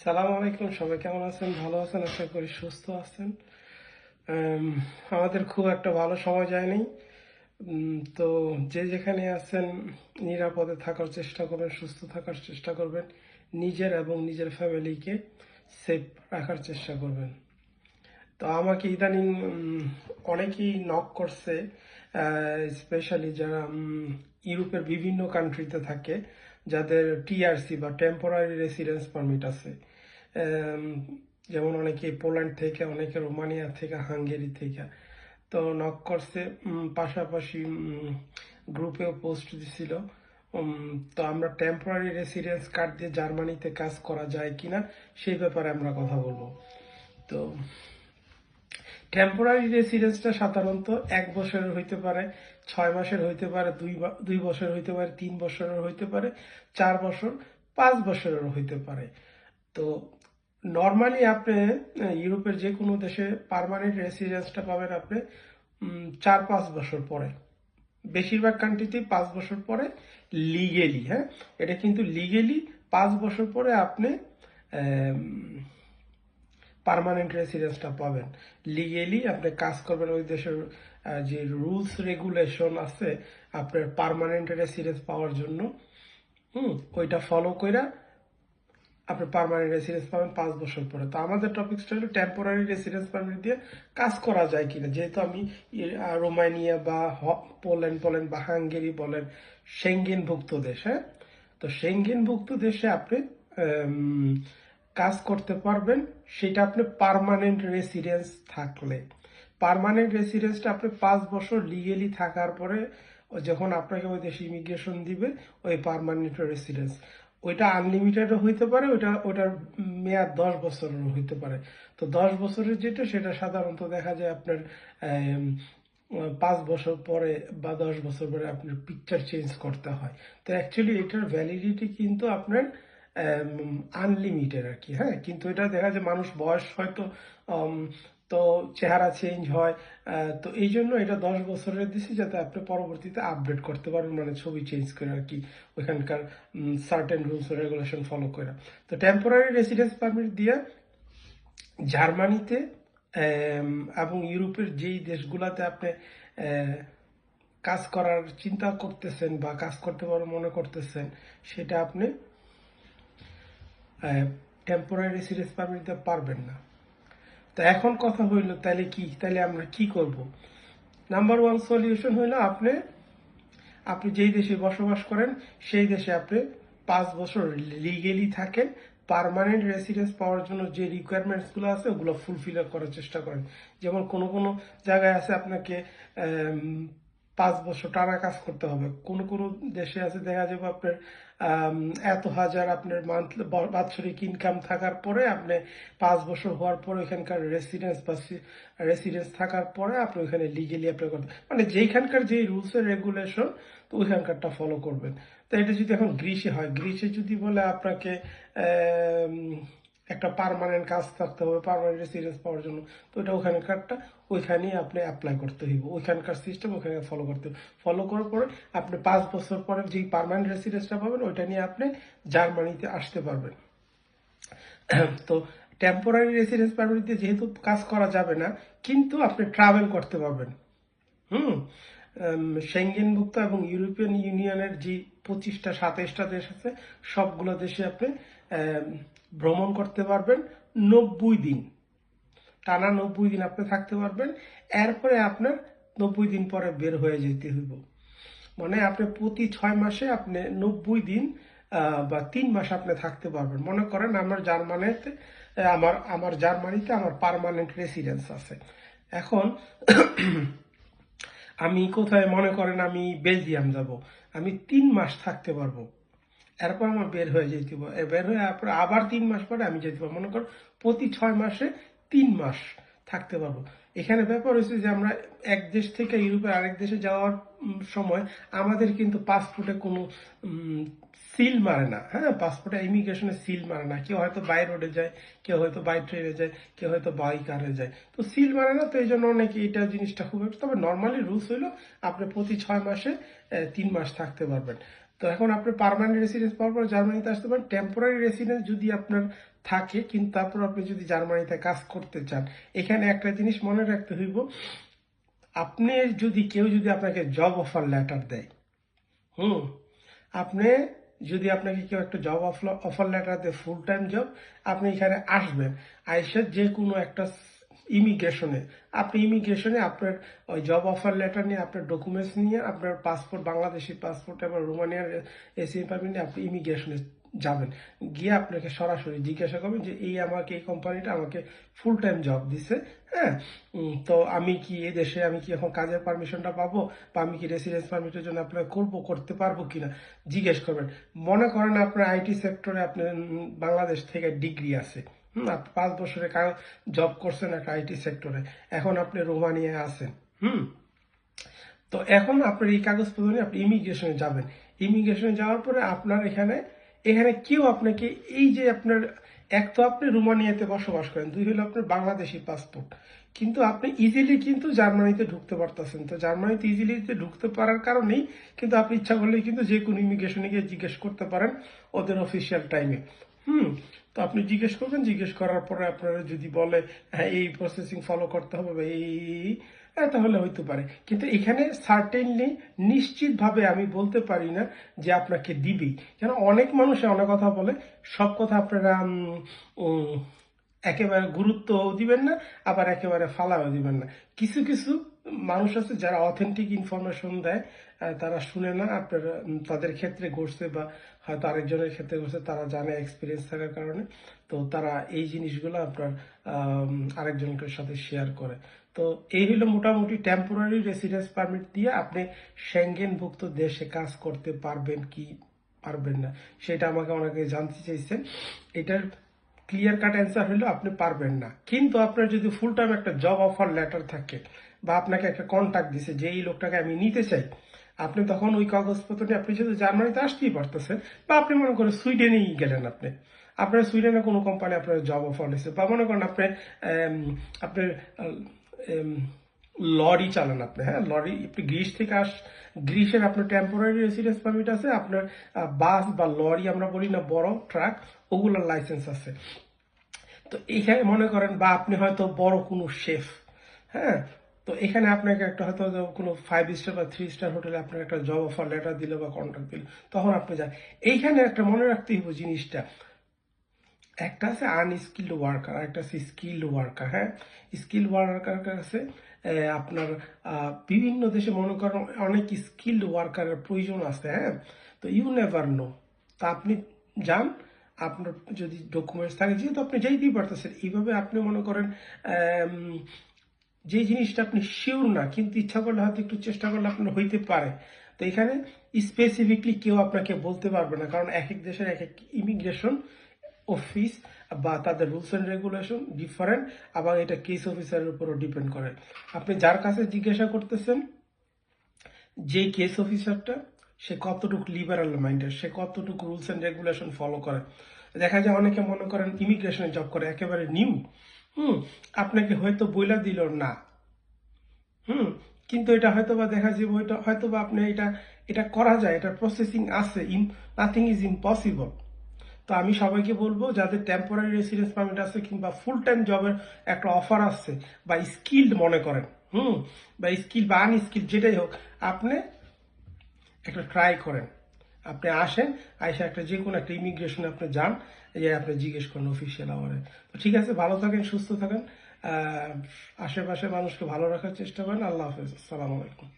সালাম আলাইকুম, সবাই কেমন আছেন? ভালো আছেন? আশা করি সুস্থ আছেন। আমাদের খুব একটা ভালো সময় যায়নি। তো যে যেখানে আছেন নিরাপদে থাকার চেষ্টা করবেন, সুস্থ থাকার চেষ্টা করবেন, নিজের এবং নিজের ফ্যামিলিকে সেফ রাখার চেষ্টা করবেন। তো আমাকে ইদানিং অনেকেই নক করছে, স্পেশালি যারা ইউরোপের বিভিন্ন কান্ট্রিতে থাকে, যাদের টিআরসি বা টেম্পোরারি রেসিডেন্স পারমিট আছে। আম, যেমন অনেকে পোল্যান্ড থেকে, অনেকে রোমানিয়া থেকে, হাঙ্গেরি থেকে। তো নক করছে, পাশাপাশি গ্রুপেও পোস্ট দিছিল। তো আমরা টেম্পোরারি রেসিডেন্স কার্ড দিয়ে জার্মানিতে কাজ করা যায় কিনা সেই ব্যাপারে আমরা কথা বলবো। তো টেম্পোরারি রেসিডেন্সটা সাধারণত 1 বছরের হইতে পারে, 6 মাসের হইতে পারে, 2 বছর হইতে পারে, 3 বছরের হইতে পারে, 4 বছর, 5 বছরেরও হইতে পারে। তো নর্মালি আপনি ইউরোপের যে কোনো দেশে পার্মানেন্ট রেসিডেন্সটা পাবেন আপনি 4-5 বছর পরে। বেশিরভাগ কান্ট্রিতেই 5 বছর পরে লিগেলি, হ্যাঁ, এটা কিন্তু লিগেলি 5 বছর পরে আপনি পার্মানেন্ট রেসিডেন্সটা পাবেন। লিগেলি আপনি কাজ করবেন ওই দেশের যে রুলস রেগুলেশন আছে আপনার পার্মানেন্ট রেসিডেন্স পাওয়ার জন্য, ওইটা ফলো কইরা আপনি পার্মানেন্ট রেসিডেন্স পাবেন 5 বছর পরে। তো আমাদের টপিকসটা হলো টেম্পোরারি রেসিডেন্স পারমিট দিয়ে কাজ করা যায় কিনা। যেহেতু আমি রোমানিয়া বা পোল্যান্ড বলেন বা হাঙ্গেরি বলেন ভুক্ত দেশ, হ্যাঁ, তো ভুক্ত দেশে আপনি কাজ করতে পারবেন, সেটা আপনি পার্মানেন্ট রেসিডেন্স থাকলে। পার্মানেন্ট রেসিডেন্সটা আপনি 5 বছর লিগেলি থাকার পরে যখন আপনাকে ওই দেশে ইমিগ্রেশন দিবে, ওই পার্মানেন্ট রেসিডেন্স ওইটা আনলিমিটেডও হইতে পারে, ওটার মেয়াদ 10 বছরেরও হইতে পারে। তো 10 বছরের যেটা, সেটা সাধারণত দেখা যায় আপনার 5 বছর পরে বা 10 বছর পরে আপনার পিকচার চেঞ্জ করতে হয়। তো অ্যাকচুয়ালি এটার ভ্যালিডিটি কিন্তু আপনার আনলিমিটেড আর কি, হ্যাঁ। কিন্তু এটা দেখা যায় মানুষ বয়স হয়তো তো চেহারা চেঞ্জ হয়। তো এই জন্য এটা 10 বছরের দিছি, যাতে আপনি পরবর্তীতে আপডেট করতে পারেন, মানে ছবি চেঞ্জ করে আর কি, ওইখানকার সার্টেন রুলস রেগুলেশন ফলো করে। তো টেম্পোরারি রেসিডেন্স পারমিট দিয়ে জার্মানিতে এবং ইউরোপের যেই দেশগুলাতে আপনি কাজ করার চিন্তা করতেছেন বা কাজ করতে পারবেন মনে করতেছেন, সেটা আপনি টেম্পোরারি রেসিডেন্স পারমিট দিতে পারবেন না। তো এখন কথা হইল, তাহলে আমরা কি করব? নাম্বার 1 সলিউশন হইল আপনি যেই দেশে বসবাস করেন সেই দেশে আপনি 5 বছর লিগেলি থাকেন। পার্মানেন্ট রেসিডেন্স পাওয়ার জন্য যে রিকোয়ারমেন্টস গুলো আছে ওগুলো ফুলফিল করার চেষ্টা করেন। যেমন কোনো কোনো জায়গায় আছে আপনাকে 5 বছর টানা কাজ করতে হবে। কোনো কোনো দেশে আছে দেখা যাবে আপনার এত হাজার আপনার মান্থলি বাৎসরিক ইনকাম থাকার পরে আপনি 5 বছর হওয়ার পর এখানকার রেসিডেন্স থাকার পরে আপনি ওইখানে লিগেলি অ্যাপ্লাই করতে, মানে যেইখানকার যে রুলস এর রেগুলেশন, তো ওইখানকারটা ফলো করবেন। তো এটা যদি এখন গ্রিসে হয়, গ্রিসে যদি বলে আপনাকে একটা পার্মানেন্ট কাজ থাকতে হবে পার্মানেন্ট রেসিডেন্স পাওয়ার জন্য, তো এটা ওখানকারটা ওইখানেই আপনি অ্যাপ্লাই করতে হইব, ওইখানকার সিস্টেম ওখানে ফলো করতে হবে। ফলো করার পরে আপনি 5 বছর পরে যেই পার্মানেন্ট রেসিডেন্সটা পাবেন ওইটা নিয়ে আপনি জার্মানিতে আসতে পারবেন। তো টেম্পোরারি রেসিডেন্স পারমিট দিয়ে যেহেতু কাজ করা যাবে না, কিন্তু আপনি ট্রাভেল করতে পারবেন। হুম সেঙ্গেনভুক্ত এবং ইউরোপিয়ান ইউনিয়নের যে 25টা 27টা দেশ আছে, সবগুলো দেশে আপনি ভ্রমণ করতে পারবেন 90 দিন। টানা 90 দিন আপনি থাকতে পারবেন। এরপরে আপনার 90 দিন পরে বের হয়ে যেতে হইব। মানে আপনি প্রতি 6 মাসে আপনি 90 দিন বা 3 মাস আপনি থাকতে পারবেন। মনে করেন আমার জার্মানিতে আমার পার্মানেন্ট রেসিডেন্স আছে। এখন আমি কোথায়, মনে করেন আমি বেলজিয়াম যাব, আমি 3 মাস থাকতে পারবো। এরপর আমার বের হয়ে যেতে পারবো, বের হয়ে আবার 3 মাস পরে আমি যেতে পারবো। মনে করো প্রতি 6 মাসে 3 মাস থাকতে পারবো। এখানে ব্যাপার হচ্ছে যে আমরা এক দেশ থেকে ইউরোপের আরেক দেশে যাওয়ার সময় আমাদের কিন্তু পাসপোর্টে কোনো সিল মারে না, হ্যাঁ, পাসপোর্টে ইমিগ্রেশনে সিল মারে না। কেউ হয়তো বাই রোডে যায়, কেউ হয়তো বাই ট্রেনে যায়, কেউ হয়তো বাই কারে যায়, তো সিল মারে না। তো এই জন্য অনেকে এটা জিনিসটা খুব, তবে নর্মালি রুলস হইলো আপনি প্রতি 6 মাসে 3 মাস থাকতে পারবেন। তো এখন আপনি পার্মানেন্ট রেসিডেন্স পাওয়ার পর জার্মানিতে আসতে পারেন। টেম্পোরারি রেসিডেন্স যদি আপনার থাকে, কিন্তু তারপর আপনি যদি জার্মানিতে কাজ করতে চান, এখানে একটা জিনিস মনে রাখতে হইব, আপনি কেউ যদি আপনাকে জব অফার লেটার দেয়, হুম, আপনি যদি আপনাকে কেউ একটা জব অফার লেটার দেয় ফুল টাইম জব, আপনি এখানে আসবেন, আইসা যে কোনো একটা ইমিগ্রেশনে, আপনার ওই জব অফার লেটার নিয়ে, আপনার ডকুমেন্টস নিয়ে, আপনার পাসপোর্ট, বাংলাদেশি পাসপোর্ট এবং রোমানিয়ার এসিএন পারমিট নিয়ে আপনি ইমিগ্রেশনে যাবেন। গিয়ে আপনাকে সরাসরি জিজ্ঞাসা করবেন যে এই কোম্পানিটা আমাকে ফুল টাইম জব দিছে, হ্যাঁ, তো আমি কি এই দেশে আমি কি এখন কাজের পারমিশনটা পাবো, বা আমি কি রেসিডেন্স পারমিটের জন্য অ্যাপ্লাই করতে পারবো কিনা জিজ্ঞেস করবেন। মনে করেন আপনার আইটি সেক্টরে আপনার বাংলাদেশ থেকে ডিগ্রি আছে, আপনি 5 বছরের জব করছেন একটা আইটি সেক্টরে, এখন আপনি রোমানিয়ায় আছেন, তো এখন আপনার এই কাগজপত্র নিয়ে আপনি ইমিগ্রেশনে যাবেন। ইমিগ্রেশনে যাওয়ার পরে আপনার এখানে কেউ আপনাকে এই যে আপনার, এক তো আপনি রোমানিয়াতে বসবাস করেন, দুই হলো আপনার বাংলাদেশি পাসপোর্ট, কিন্তু আপনি ইজিলি কিন্তু জার্মানিতে ঢুকতে পারতেছেন। তো জার্মানিতে ইজিলি ঢুকতে পারার কারণেই কিন্তু আপনি ইচ্ছা করলে কিন্তু যে কোনো ইমিগ্রেশনে গিয়ে জিজ্ঞেস করতে পারেন ওদের অফিসিয়াল টাইমে। তো আপনি জিজ্ঞেস করবেন, জিজ্ঞেস করার পরে আপনারা যদি বলে হ্যাঁ এই প্রসেসিং ফলো করতে হবে বা তাহলে হইতে পারে, কিন্তু এখানে সার্টেনলি নিশ্চিতভাবে আমি বলতে পারি না যে আপনাকে দিবেই, কেন অনেক মানুষ অনেক কথা বলে, সব কথা আপনারা একেবারে গুরুত্ব দিবেন না, আবার একেবারে ফালাও দিবেন না। কিছু কিছু মানুষ আছে যারা অথেন্টিক ইনফরমেশন দেয়, তারা শুনে না, আপনার তাদের ক্ষেত্রে ঘটছে বা হয়তো আরেকজনের ক্ষেত্রে ঘটছে, তারা জানে এক্সপিরিয়েন্স থাকার কারণে, তো তারা এই জিনিসগুলো আপনার আরেকজনের সাথে শেয়ার করে। তো এই হলো মোটামুটি টেম্পোরারি রেসিডেন্স পারমিট দিয়ে আপনি সেঙ্গেনভুক্ত দেশে কাজ করতে পারবেন কি পারবেন না, সেটা আমাকে অনেকে জানতে চাইছেন। এটার ক্লিয়ার কাট অ্যান্সার হলো আপনি পারবেন না। কিন্তু আপনার যদি ফুল টাইম একটা জব অফার লেটার থাকে, বা আপনাকে একটা কন্ট্যাক্ট দিছে যে এই লোকটাকে আমি নিতে চাই, আপনি তখন ওই কাগজপত্র নিয়ে আপনি যদি জার্মানিতে আসতেই পারতেছেন, বা আপনি মনে করেন সুইডেনেই গেলেন, আপনার সুইডেনে কোনো কোম্পানি আপনার জব অফার দিচ্ছে, বা মনে করেন আপনার লরি চালান আপনি, হ্যাঁ লরি, আপনি গ্রিসের আপনার টেম্পোরারি রেসিডেন্স পারমিট আছে, আপনার বাস বা লরি আমরা বলি না, বড় ট্রাক, ওগুলোর লাইসেন্স আছে। তো এখানে মনে করেন, বা আপনি হয়তো বড় কোনো শেফ, হ্যাঁ, তো এখানে আপনাকে একটা হয়তো কোনো 5 স্টার বা 3 স্টার হোটেলে আপনার একটা জব অফার লেটার দিল বা কন্ট্রাক্ট দিল, তখন আপনি যান। এইখানে একটা মনে রাখতেই হবে জিনিসটা, একটা আছে আনস্কিল্ড ওয়ার্কার, একটা আছে স্কিল্ড ওয়ার্কার। হ্যাঁ, স্কিল্ড ওয়ার্কার কাছে আপনার বিভিন্ন দেশে মনে করেন অনেক স্কিল্ড ওয়ার্কারের প্রয়োজন আছে, হ্যাঁ, তো ইউ নেভার নো। তা আপনি যান, আপনার যদি ডকুমেন্টস থাকে, যেহেতু আপনি যাইতেই পারতেছেন, এইভাবে আপনি মনে করেন যে জিনিসটা আপনি শিওর না, কিন্তু ইচ্ছা করলে হয়তো একটু চেষ্টা করলে আপনার হইতে পারে। তো এখানে স্পেসিফিকলি কেউ আপনাকে বলতে পারবে না, কারণ এক এক দেশের এক এক ইমিগ্রেশন অফিস বা তাদের রুলস অ্যান্ড রেগুলেশন ডিফারেন্ট, আবার এটা কেস অফিসারের উপরও ডিপেন্ড করে। আপনি যার কাছে জিজ্ঞাসা করতেছেন, যে কেস অফিসারটা, সে কতটুকু লিবারাল মাইন্ডেড, সে কতটুকু রুলস অ্যান্ড রেগুলেশন ফলো করে। দেখা যায় অনেকে মনে করেন ইমিগ্রেশনে জব করে, একেবারে নিউ, আপনাকে হয়তো বইলা দিল না, কিন্তু এটা হয়তো বা দেখা যাবে, ওইটা হয়তো বা আপনি এটা করা যায়, এটা প্রসেসিং আছে, নাথিং ইজ ইম্পসিবল। তো আমি সবাইকে বলবো, যাদের টেম্পোরারি রেসিডেন্স পারমিট আছে কিংবা ফুল টাইম জবের একটা অফার আসছে, বা স্কিল্ড মনে করেন, বা স্কিল বা আনস্কিল যেটাই হোক, আপনি একটা ট্রাই করেন, আপনি আসেন, আইসা একটা যে কোনো একটা ইমিগ্রেশনে আপনি যান, যে আপনি জিজ্ঞেস করেন অফিসিয়াল আওয়ারে। তো ঠিক আছে, ভালো থাকেন, সুস্থ থাকেন, আশেপাশে মানুষকে ভালো রাখার চেষ্টা করেন। আল্লাহ হাফেজ, আসসালামু আলাইকুম।